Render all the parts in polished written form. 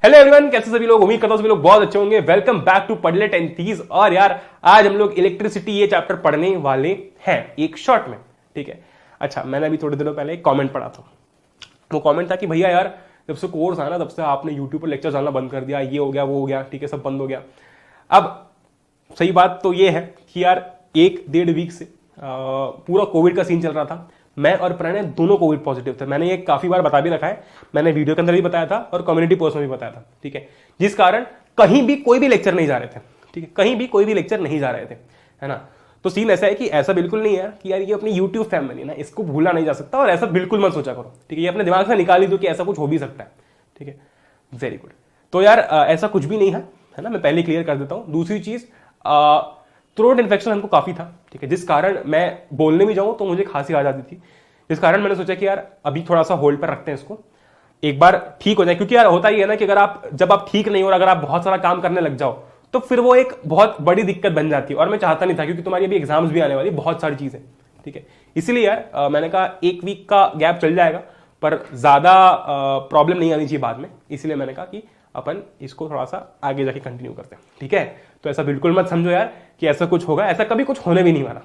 Hello everyone, कैसे सभी लोग? उम्मीद करता हूं सभी लोग बहुत अच्छे होंगे। वेलकम बैक टू पढ़ले 10 और यार आज हम लोग इलेक्ट्रिसिटी ये चैप्टर पढ़ने वाले हैं एक शॉर्ट में। ठीक है, अच्छा मैंने अभी थोड़े दिनों पहले एक कमेंट पढ़ा था। वो कमेंट था कि भैया यार जब से कोर्स आया ना तब से आपने यूट्यूब पर लेक्चर डालना बंद कर दिया, ये हो गया वो हो गया, ठीक है सब बंद हो गया। अब सही बात तो ये है कि यार 1-1.5 वीक से पूरा कोविड का सीन चल रहा था। मैं और प्रणय दोनों कोविड पॉजिटिव थे। मैंने ये काफी बार बता भी रखा है, मैंने वीडियो के अंदर भी बताया था और कम्युनिटी पोस्ट में भी बताया था। ठीक है, जिस कारण कहीं भी कोई भी लेक्चर नहीं जा रहे थे। ठीक है, कहीं भी कोई भी लेक्चर नहीं जा रहे थे, है ना। तो सीन ऐसा है कि ऐसा बिल्कुल नहीं है कि यार ये अपनी यूट्यूब फैमिली ना, इसको भूला नहीं जा सकता और ऐसा बिल्कुल मत सोचा करो। ठीक है, ये अपने दिमाग से निकाल ही दो कि ऐसा कुछ हो भी सकता है। ठीक है, वेरी गुड। तो यार ऐसा कुछ भी नहीं है ना, मैं पहले क्लियर कर देता हूं। दूसरी चीज, थ्रोट इन्फेक्शन हमको काफी था। ठीक है, जिस कारण मैं बोलने भी जाऊं तो मुझे खांसी आ जाती थी। इस कारण मैंने सोचा कि यार अभी थोड़ा सा होल्ड पर रखते हैं इसको, एक बार ठीक हो जाए। क्योंकि यार होता ही है ना कि अगर जब आप ठीक नहीं हो और अगर आप बहुत सारा काम करने लग जाओ तो फिर वो एक बहुत बड़ी दिक्कत बन जाती है और मैं चाहता नहीं था, क्योंकि तुम्हारी अभी एग्जाम्स भी आने वाली, बहुत सारी चीजें। ठीक है, इसीलिए यार मैंने कहा 1 वीक का गैप चल जाएगा पर ज्यादा प्रॉब्लम नहीं आनी चाहिए बाद में। इसलिए मैंने कहा कि अपन इसको थोड़ा सा आगे जाके कंटिन्यू करते हैं। ठीक है, तो ऐसा बिल्कुल मत समझो यार कि ऐसा कुछ होगा, ऐसा कभी कुछ होने भी नहीं वाला।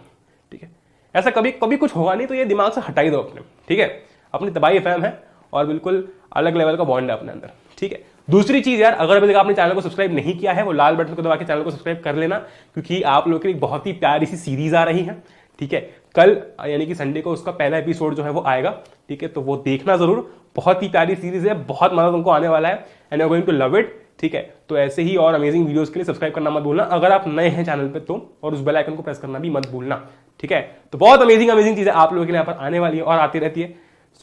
ठीक है, ऐसा कभी कभी कुछ होगा नहीं, तो ये दिमाग से हटा ही दो अपने। ठीक है, अपनी तबाही फैम है और बिल्कुल अलग लेवल का बॉन्ड है अपने अंदर। ठीक है, दूसरी चीज यार, अगर अभी तक आपने चैनल को सब्सक्राइब नहीं किया है वो लाल बटन को दबा के चैनल को सब्सक्राइब कर लेना, क्योंकि आप लोगों की एक बहुत ही प्यारी सी सीरीज आ रही है। ठीक है, कल यानी कि संडे को उसका पहला एपिसोड जो है वो आएगा। ठीक है, तो वो देखना जरूर, बहुत ही प्यारी सीरीज है, बहुत मजा तुमको आने वाला है and you are going to love it. ठीक है, तो ऐसे ही और अमेजिंग वीडियोस के लिए सब्सक्राइब करना मत भूलना अगर आप नए हैं चैनल पे तो, और उस बेल आइकन को प्रेस करना भी मत भूलना। ठीक है, तो बहुत अमेजिंग चीजें आप लोगों के लिए यहाँ पर आने वाली है और आती रहती है।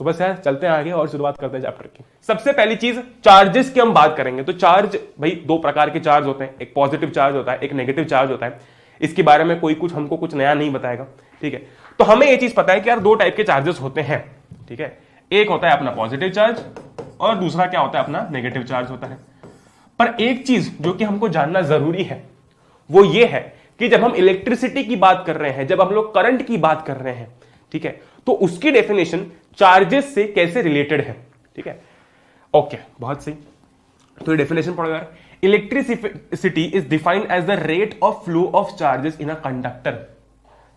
सुबह से चलते हैं आगे और शुरुआत करते हैं चैप्टर की। सबसे पहली चीज चार्जेस की हम बात करेंगे। तो चार्ज, भाई 2 प्रकार के चार्ज होते हैं, एक पॉजिटिव चार्ज होता है, एक नेगेटिव चार्ज होता है। इसके बारे में कोई हमको कुछ नया नहीं बताएगा। ठीक है, तो हमें यह चीज पता है कि यार 2 टाइप के चार्जेस होते हैं। ठीक है, एक होता है अपना पॉजिटिव चार्ज और दूसरा क्या होता है अपना नेगेटिव चार्ज होता है। पर एक चीज जो कि हमको जानना जरूरी है वो ये है कि जब हम इलेक्ट्रिसिटी की बात कर रहे हैं, जब हम लोग करंट की बात कर रहे हैं, ठीक है, तो उसकी डेफिनेशन चार्जेस से कैसे रिलेटेड है। ठीक है, ओके, बहुत सही। तो ये डेफिनेशन पढ़ो यार। Electricity is defined as the rate of flow of charges in a conductor.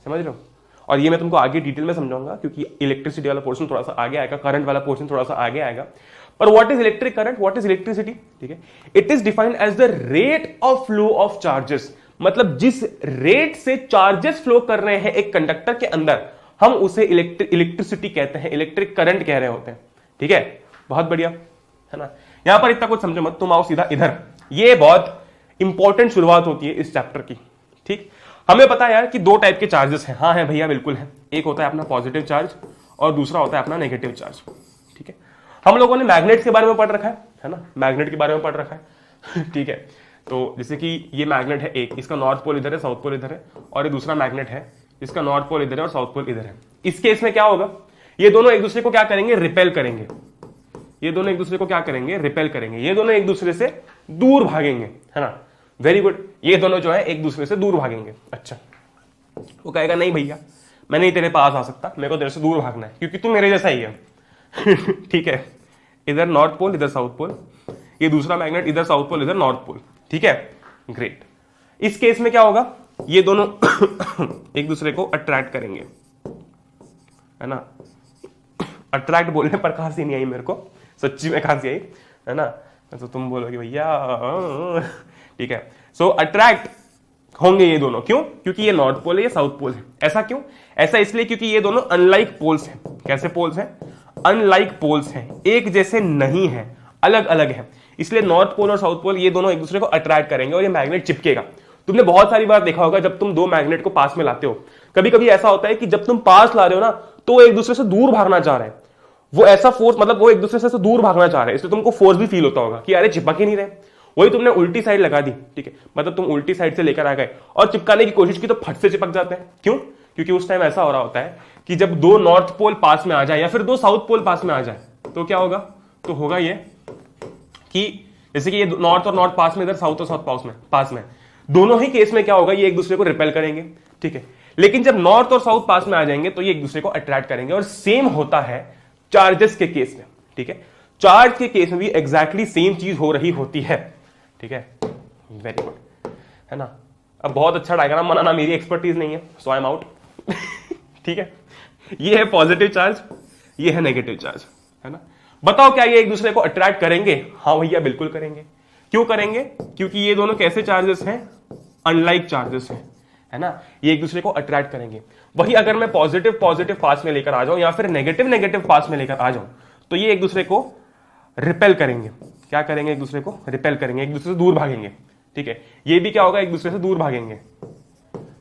समझ रहे हो? और ये मैं तुमको आगे डिटेल में समझाऊंगा, क्योंकि इलेक्ट्रिसिटी वाला पोर्शन थोड़ा सा आगे आएगा, करंट वाला पोर्शन थोड़ा सा आगे आएगा। पर what is electric current, what is electricity? ठीक है, it is defined as the rate of flow of charges. मतलब जिस रेट से चार्जेस फ्लो कर रहे हैं एक कंडक्टर के अंदर, हम उसे इलेक्ट्रिसिटी कहते हैं, इलेक्ट्रिक करंट कह रहे होते हैं। ठीक है, बहुत बढ़िया, है ना। यहां पर इतना कुछ समझो मत, तुम आओ सीधा इधर। ये बहुत इंपॉर्टेंट शुरुआत होती है इस चैप्टर की। ठीक, हमें पता है यार कि 2 टाइप के चार्जेस हैं। हाँ है भैया, बिल्कुल है। एक होता है अपना पॉजिटिव चार्ज और दूसरा होता है अपना नेगेटिव चार्ज। ठीक है, हम लोगों ने मैग्नेट्स के बारे में पढ़ रखा है ना, मैग्नेट के बारे में पढ़ रखा है। ठीक है, तो जैसे कि ये मैग्नेट है एक, इसका नॉर्थ पोल इधर है, साउथ पोल इधर है, और ये दूसरा मैग्नेट है, इसका नॉर्थ पोल इधर है और साउथ पोल इधर है। इस केस में क्या होगा, ये दोनों एक दूसरे को क्या करेंगे, रिपेल करेंगे। ये दोनों एक दूसरे को क्या करेंगे, रिपेल करेंगे। ये दोनों एक दूसरे से दूर भागेंगे, है ना। वेरी गुड, ये दोनों जो है एक दूसरे से दूर भागेंगे। अच्छा, वो कहेगा नहीं भैया मैं नहीं तेरे पास आ सकता, मेरे को तेरे से दूर भागना है क्योंकि तू मेरे जैसा ही है। ठीक है, इधर नॉर्थ पोल इधर साउथ पोल, ये दूसरा मैग्नेट इधर साउथ पोल इधर नॉर्थ पोल। ठीक है, ग्रेट। इस केस में क्या होगा, ये दोनों एक दूसरे को अट्रैक्ट करेंगे, है ना। अट्रैक्ट बोलने पर खांसी नहीं आई मेरे को, सच्ची में खांसी आई, है ना। तो तुम बोलोगे भैया, ठीक है। सो अट्रैक्ट होंगे ये दोनों, क्यों? क्योंकि ये नॉर्थ पोल है, ये साउथ पोल है। ऐसा क्यों? ऐसा इसलिए क्योंकि ये दोनों अनलाइक पोल्स हैं। कैसे पोल्स हैं? अनलाइक पोल्स हैं, एक जैसे नहीं है, अलग अलग है। इसलिए नॉर्थ पोल और साउथ पोल ये दोनों एक दूसरे को अट्रैक्ट करेंगे और ये मैग्नेट चिपकेगा। तुमने बहुत सारी बार देखा होगा जब तुम 2 मैग्नेट को पास में लाते हो, कभी कभी ऐसा होता है कि जब तुम पास ला रहे हो ना तो वो एक दूसरे से दूर भागना चाह रहे हैं। वो ऐसा फोर्स, मतलब वो एक दूसरे से दूर भागना चाह रहे हैं, इसलिए तुमको फोर्स भी फील होता होगा कि अरे चिपक ही नहीं रहे। वही तुमने उल्टी साइड लगा दी, ठीक है, मतलब तुम उल्टी साइड से लेकर आ गए और चिपकाने की कोशिश की तो फट से चिपक जाते हैं। क्यों? क्योंकि उस टाइम ऐसा हो रहा होता है कि जब 2 नॉर्थ पोल पास में आ जाए या फिर 2 साउथ पोल पास में आ जाए तो क्या होगा, तो होगा ये कि जैसे कि ये नॉर्थ और नॉर्थ पास में, इधर साउथ और साउथ पास में, दोनों ही केस में क्या होगा, ये एक दूसरे को रिपेल करेंगे। ठीक है, लेकिन जब नॉर्थ और साउथ पास में आ जाएंगे तो ये एक दूसरे को अट्रैक्ट करेंगे। और सेम होता है चार्जेस के केस में। ठीक है, चार्ज के केस में भी एग्जैक्टली सेम चीज हो रही होती है। ठीक है, वेरी गुड, है ना। अब बहुत अच्छा डायग्राम बनाना मेरी एक्सपर्टीज नहीं है, सो आई एम आउट। ठीक है, ये है पॉजिटिव चार्ज, ये है नेगेटिव चार्ज, है ना। बताओ क्या ये एक दूसरे को अट्रैक्ट करेंगे? हाँ भैया बिल्कुल करेंगे। क्यों करेंगे? क्योंकि ये दोनों कैसे चार्जेस हैं? अनलाइक चार्जेस हैं, है ना। ये एक दूसरे को अट्रैक्ट करेंगे। वही अगर मैं पॉजिटिव पॉजिटिव पास में लेकर आ जाऊं या फिर नेगेटिव नेगेटिव पास में लेकर आ जाऊं तो ये एक दूसरे को रिपेल करेंगे। क्या करेंगे? एक दूसरे को रिपेल करेंगे, एक दूसरे से दूर भागेंगे। ठीक है, ये भी क्या होगा? एक दूसरे से दूर भागेंगे।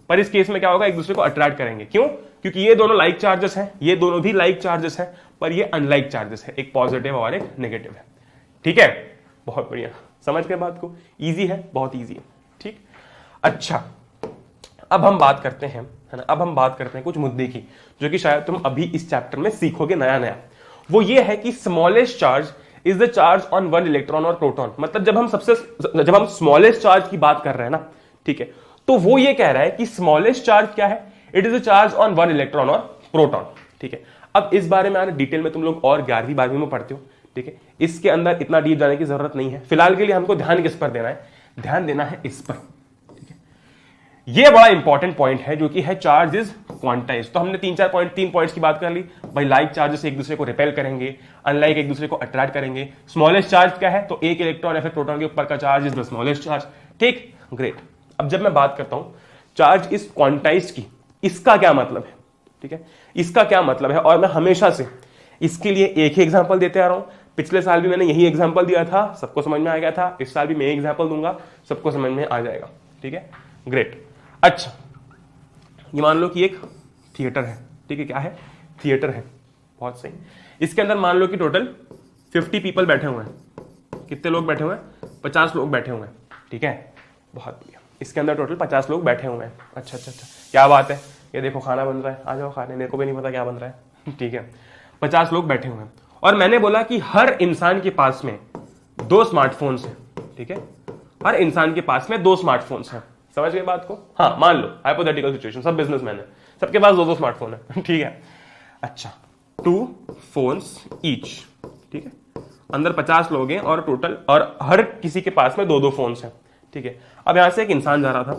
पर इस केस में क्या होगा? एक दूसरे को अट्रैक्ट करेंगे। क्यों? क्योंकि ये दोनों लाइक चार्जेस हैं, ये दोनों भी लाइक चार्जेस हैं, पर ये अनलाइक चार्जेस है, एक पॉजिटिव और एक नेगेटिव है। ठीक है, बहुत बढ़िया, समझ गए बात को? इजी है, बहुत इजी है। ठीक, अच्छा अब हम बात करते हैं, है ना, अब हम बात करते हैं कुछ मुद्दे की जो कि शायद तुम अभी इस चैप्टर में सीखोगे नया नया। वो ये है कि smallest charge is the charge on one electron और प्रोटॉन। मतलब जब हम स्मॉलेस्ट चार्ज की बात कर रहे हैं ना, ठीक है, तो वो ये कह रहा है कि स्मॉलेस्ट चार्ज क्या है? It is a charge on one electron और प्रोटॉन। ठीक है, अब इस बारे में डिटेल में तुम लोग और 11वीं 12वीं में पढ़ते हो। ठीक है, इसके अंदर इतना डीप जाने की जरूरत नहीं है। फिलहाल के लिए हमको ध्यान किस पर देना है? ध्यान देना है इस पर। ठीक है, ये बड़ा इंपॉर्टेंट पॉइंट है जो कि है चार्ज इज क्वांटाइज। तो हमने 3 पॉइंट्स की बात कर ली भाई। लाइक चार्जेस एक दूसरे को रिपेल करेंगे, अनलाइक एक दूसरे को अट्रैक्ट करेंगे। स्मॉलेस्ट चार्ज क्या है? तो एक इलेक्ट्रॉन या फिर प्रोटॉन के ऊपर का charge is the smallest charge. ठीक, ग्रेट। अब जब मैं बात करता हूं चार्ज इज क्वांटाइज्ड की, इसका क्या मतलब है? ठीक है, इसका क्या मतलब है? और मैं हमेशा से इसके लिए एक ही एग्जांपल देते आ रहा हूं। पिछले साल भी मैंने यही एग्जांपल दिया था, सबको समझ में आ गया था। इस साल भी मैं एग्जांपल दूंगा, सबको समझ में आ जाएगा। ठीक है, ग्रेट। अच्छा, ये मान लो कि एक थिएटर है। ठीक है, क्या है? थिएटर है, बहुत सही। इसके अंदर मान लो कि टोटल 50 पीपल बैठे हुए हैं। कितने लोग बैठे हुए हैं? 50 लोग बैठे हुए हैं। ठीक है, बहुत बढ़िया। इसके अंदर टोटल 50 लोग बैठे हुए हैं। अच्छा अच्छा अच्छा, क्या बात है। ये देखो खाना बन रहा है, आ जाओ खाने, मेरे को भी नहीं पता क्या बन रहा है। ठीक है, 50 लोग बैठे हुए हैं और मैंने बोला कि हर इंसान के पास में 2 स्मार्टफोन्स हैं। ठीक है, हर इंसान के पास में 2 स्मार्टफोन्स हैं। समझ गए बात को? हाँ, मान लो हाइपोथेटिकल सिचुएशन, सब बिजनेसमैन है, सबके पास 2 स्मार्टफोन है। ठीक है, अच्छा 2 फोन्स ईच। ठीक है, अंदर 50 लोग हैं और टोटल, और हर किसी के पास में 2 फोन्स हैं। ठीक है, अब यहां से एक इंसान जा रहा था,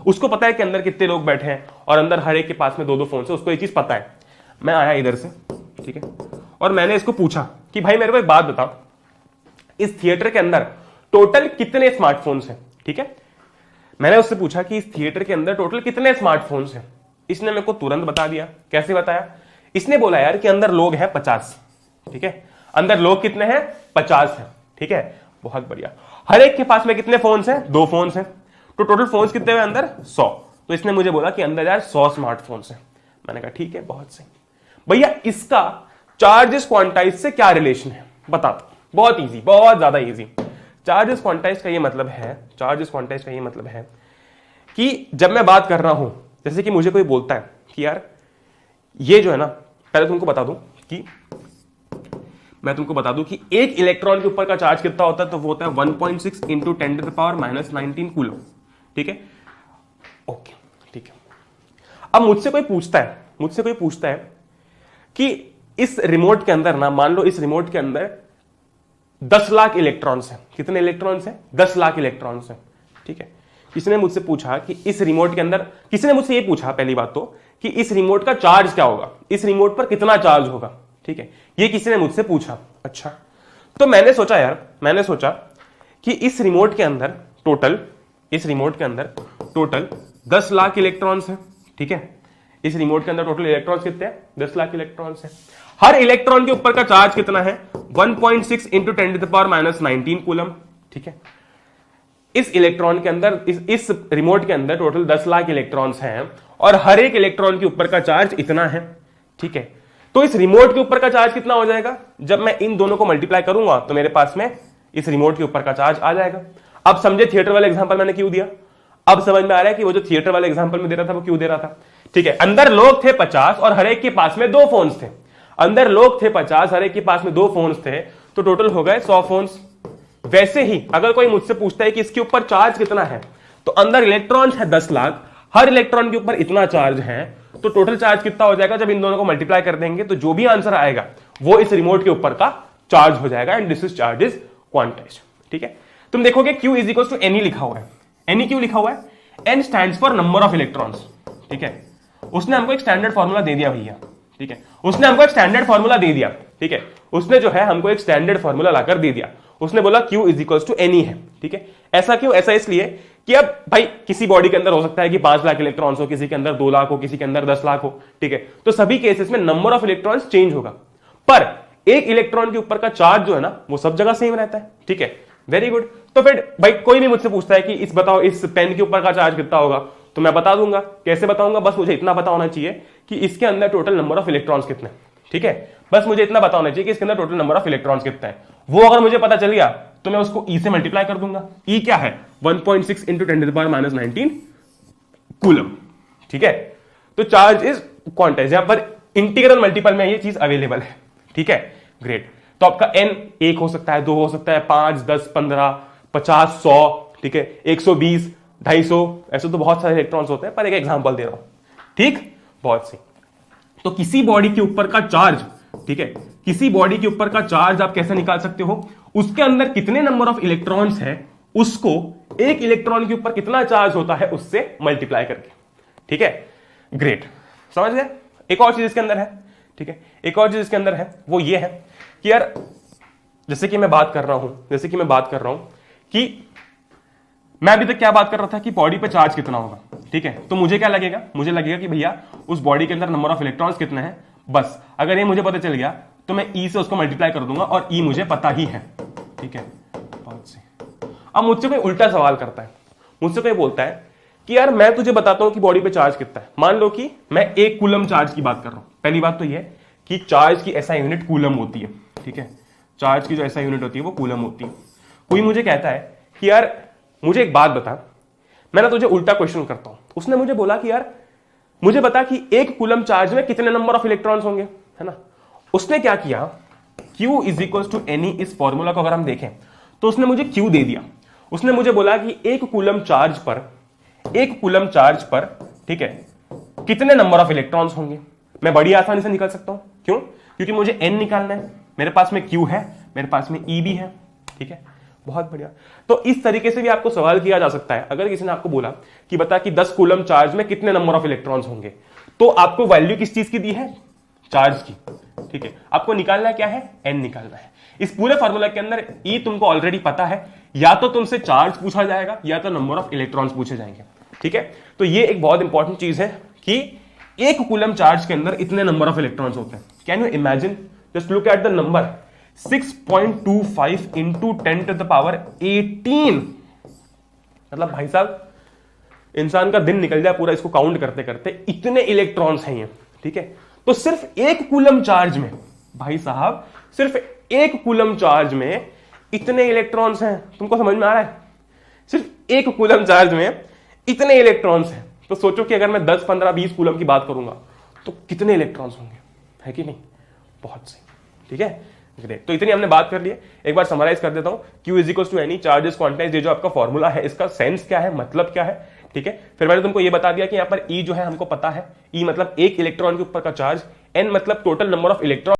उसको पता है कि अंदर कितने लोग बैठे हैं और अंदर हर एक के पास में 2 फोन है, उसको ये चीज पता है। मैं आया इधर से, ठीक है, और मैंने इसको पूछा कि भाई मेरे को एक बात बता, इस थिएटर के अंदर टोटल कितने स्मार्टफोन्स हैं? ठीक है, मैंने उससे पूछा कि इस थिएटर के अंदर टोटल कितने स्मार्टफोन्स हैं। इसने मेरे को तुरंत बता दिया। कैसे बताया? इसने बोला यार कि अंदर लोग हैं 50। ठीक है, अंदर लोग कितने हैं? 50 हैं। ठीक है, बहुत बढ़िया। हर एक के पास में कितने फोन्स हैं? 2 फोन्स हैं। तो टोटल फोन्स कितने हुए अंदर? 100। तो इसने मुझे बोला कि अंदर यार 100 स्मार्टफोन्स हैं। मैंने कहा ठीक है, बहुत सही। भैया इसका चार्जेस क्वांटाइज से क्या रिलेशन है? बता दो। बहुत इजी, बहुत ज्यादा इजी। चार्जेस क्वांटाइज का ये मतलब है, चार्जेस क्वांटाइज का ये मतलब है कि जब मैं बात कर रहा हूं, जैसे कि मुझे कोई बोलता है कि यार ये जो है ना, पहले तुमको बता दूं कि मैं तुमको बता दूं कि एक इलेक्ट्रॉन के ऊपर का चार्ज कितना होता है, तो वो होता है 1.6 इंटू 10⁻⁻19 कूलम। ठीक है, ओके, ठीक है। अब मुझसे कोई पूछता है कि इस रिमोट के अंदर ना, मान लो इस रिमोट के अंदर 10 लाख इलेक्ट्रॉन्स हैं। कितने इलेक्ट्रॉन्स हैं? 10 लाख इलेक्ट्रॉन्स हैं। ठीक है, किसी ने मुझसे पूछा कि इस रिमोट के अंदर, किसी ने मुझसे ये पूछा पहली बात तो कि इस रिमोट का चार्ज क्या होगा, इस रिमोट पर कितना चार्ज होगा। ठीक है, ये किसी ने मुझसे पूछा। अच्छा, तो मैंने सोचा कि इस रिमोट के अंदर टोटल 10 लाख इलेक्ट्रॉन्स हैं। ठीक है, इस रिमोट के अंदर टोटल इलेक्ट्रॉन्स कितने हैं? 10 लाख इलेक्ट्रॉन्स हैं। हर इलेक्ट्रॉन के ऊपर का चार्ज कितना है? 1.6 इंटू 10⁻⁻19 कूलम। ठीक है, इस इलेक्ट्रॉन के अंदर, इस रिमोट के अंदर टोटल 10 लाख इलेक्ट्रॉन्स हैं और हर एक इलेक्ट्रॉन के ऊपर का चार्ज इतना है। ठीक है, तो इस रिमोट के ऊपर का चार्ज कितना हो जाएगा? जब मैं इन दोनों को मल्टीप्लाई करूंगा तो मेरे पास में इस रिमोट के ऊपर का चार्ज आ जाएगा। अब समझे थिएटर वाला एग्जांपल मैंने क्यों दिया? अब समझ में आ रहा है कि वो जो थिएटर वाले एग्जांपल में दे रहा था वो क्यों दे रहा था। ठीक है, अंदर लोग थे 50 और हर एक के पास में 2 फोन्स थे। अंदर लोग थे 50, हर एक के पास में 2 फोन्स थे, तो टोटल हो गए 100 फोन्स। वैसे ही अगर कोई मुझसे पूछता है कि इसके ऊपर चार्ज कितना है, तो अंदर इलेक्ट्रॉन्स है 10 लाख, हर इलेक्ट्रॉन के ऊपर इतना चार्ज है, तो टोटल चार्ज कितना हो जाएगा? जब इन दोनों को मल्टीप्लाई कर देंगे तो जो भी आंसर आएगा वो इस रिमोट के ऊपर का चार्ज हो जाएगा and this is charge is quantized. ठीक है, तुम देखोगे Q is equal to N लिखा हुआ है। N क्यों लिखा हुआ है? N stands for number of electrons. ठीक है, उसने हमको एक स्टैंडर्ड फॉर्मूला दे दिया भैया। ठीक है, उसने हमको एक स्टैंडर्ड फॉर्मूला दे दिया। ठीक है, उसने जो है हमको एक स्टैंडर्ड फॉर्मूला लाकर दे दिया। उसने बोला Q is equal to N है। ठीक है, ऐसा क्यों? ऐसा इसलिए कि अब भाई किसी बॉडी के अंदर हो सकता है कि 5 लाख इलेक्ट्रॉन्स हो, किसी के अंदर 2 लाख हो, किसी के अंदर 10 लाख हो। ठीक है, तो सभी केसेस में नंबर ऑफ इलेक्ट्रॉन्स चेंज होगा, पर एक इलेक्ट्रॉन के ऊपर का चार्ज जो है ना वो सब जगह सेम रहता है। ठीक है, वेरी गुड। तो फिर भाई कोई भी मुझसे पूछता है कि इस बताओ इस पेन के ऊपर का चार्ज कितना होगा, तो मैं बता दूंगा। कैसे बताऊंगा? बस मुझे इतना पता होना चाहिए कि इसके अंदर टोटल नंबर ऑफ इलेक्ट्रॉन्स कितने। ठीक है, बस मुझे इतना पता होना चाहिए कि इसके अंदर टोटल नंबर ऑफ इलेक्ट्रॉन्स कितना है। वो अगर मुझे पता चल गया तो मैं उसको E से मल्टीप्लाई कर दूंगा। E क्या है? 1.6 × 10⁻⁹ कूलम। ठीक है, तो चार्ज इज क्वांटाइज्ड। यहां पर इंटीग्रल मल्टीपल में ये चीज अवेलेबल है। ठीक है, ग्रेट। तो आपका N 1 हो सकता है, 2 हो सकता है, 5, 10, 15, 50, 100, ठीक है, 120, 250, ऐसे तो बहुत सारे इलेक्ट्रॉन्स होते हैं, पर एक एग्जांपल दे रहा हूं। ठीक, बहुत सी। तो किसी बॉडी के ऊपर का चार्ज, ठीक है, किसी बॉडी के ऊपर का चार्ज आप कैसे निकाल सकते हो? उसके अंदर कितने नंबर ऑफ इलेक्ट्रॉन्स है उसको एक इलेक्ट्रॉन के ऊपर कितना चार्ज होता है उससे मल्टीप्लाई करके। ठीक है, ग्रेट, समझ गए? एक और चीज इसके अंदर है। ठीक है, एक और चीज इसके अंदर है, वो ये है कि यार जैसे कि मैं बात कर रहा हूं कि मैं अभी तक क्या बात कर रहा था कि बॉडी पे चार्ज कितना होगा। ठीक है, तो मुझे क्या लगेगा? मुझे लगेगा कि भैया उस बॉडी के अंदर नंबर ऑफ इलेक्ट्रॉन्स कितने हैं। बस अगर ये मुझे पता चल गया तो मैं E से उसको मल्टीप्लाई कर दूंगा और E मुझे पता ही है। ठीक है, बहुत सी। अब मुझसे कोई उल्टा सवाल करता है, मुझसे कोई बोलता है कि यार मैं तुझे बताता हूं कि बॉडी पे चार्ज कितना है। मान लो कि मैं 1 कूलम चार्ज की बात कर रहा हूं। पहली बात तो यह है कि चार्ज की ऐसा यूनिट कूलम होती है। ठीक है, चार्ज की जो ऐसा यूनिट होती है वो कूलम होती है। कोई मुझे कहता है कि यार मुझे एक बात बता, मैं ना तुझे उल्टा क्वेश्चन करता हूं। उसने मुझे बोला कि यार मुझे बता कि 1 कूलम चार्ज में कितने नंबर ऑफ इलेक्ट्रॉन्स होंगे, है ना। उसने क्या किया, Q is equal to Ne, इस फॉर्मूला को अगर हम देखें तो उसने मुझे Q दे दिया। उसने मुझे बोला कि 1 कूलम चार्ज पर ठीक है कितने नंबर ऑफ इलेक्ट्रॉन्स होंगे। मैं बड़ी आसानी से निकाल सकता हूं। क्यों? क्योंकि मुझे N निकालना है, मेरे पास में Q है, मेरे पास में E भी है। ठीक है, बहुत बढ़िया। तो इस तरीके से भी आपको सवाल किया जा सकता है। अगर किसी ने आपको बोला कि बता कि 10 कूलम चार्ज में कितने नंबर ऑफ इलेक्ट्रॉन्स होंगे, तो आपको वैल्यू किस चीज की दी है? चार्ज की। ठीक है, आपको निकालना क्या है? N निकालना है। इस पूरे फार्मूला के अंदर E तुमको ऑलरेडी पता है, या तो तुमसे चार्ज पूछा जाएगा या तो नंबर ऑफ इलेक्ट्रॉन्स पूछे जाएंगे। ठीक है, तो ये एक बहुत इंपॉर्टेंट चीज है कि 1 कूलम चार्ज के अंदर इतने नंबर ऑफ इलेक्ट्रॉन्स होते हैं। Can you imagine? Just look at the number 6.25 into 10⁻18। मतलब भाई साहब इंसान का दिन निकल जाए पूरा इसको काउंट करते करते, इतने इलेक्ट्रॉन्स हैं ये। ठीक है, तो सिर्फ 1 कूलम चार्ज में, भाई साहब सिर्फ 1 कूलम चार्ज में इतने इलेक्ट्रॉन्स हैं। तुमको समझ में आ रहा है? सिर्फ 1 कूलम चार्ज में इतने इलेक्ट्रॉन्स हैं। तो सोचो कि अगर मैं 10, 15, 20 कूलम की बात करूंगा तो कितने इलेक्ट्रॉन्स होंगे, है कि नहीं? बहुत से। ठीक है, ग्रेट। तो इतनी हमने बात कर ली है। एक बार समराइज कर देता हूं। Q is equal to N, charge is quantized. ये जो आपका फॉर्मूला है इसका सेंस क्या है, मतलब क्या है। ठीक है, फिर मैंने तुमको ये बता दिया कि यहां पर E जो है हमको पता है। E मतलब 1 इलेक्ट्रॉन के ऊपर का चार्ज, N मतलब टोटल नंबर ऑफ इलेक्ट्रॉन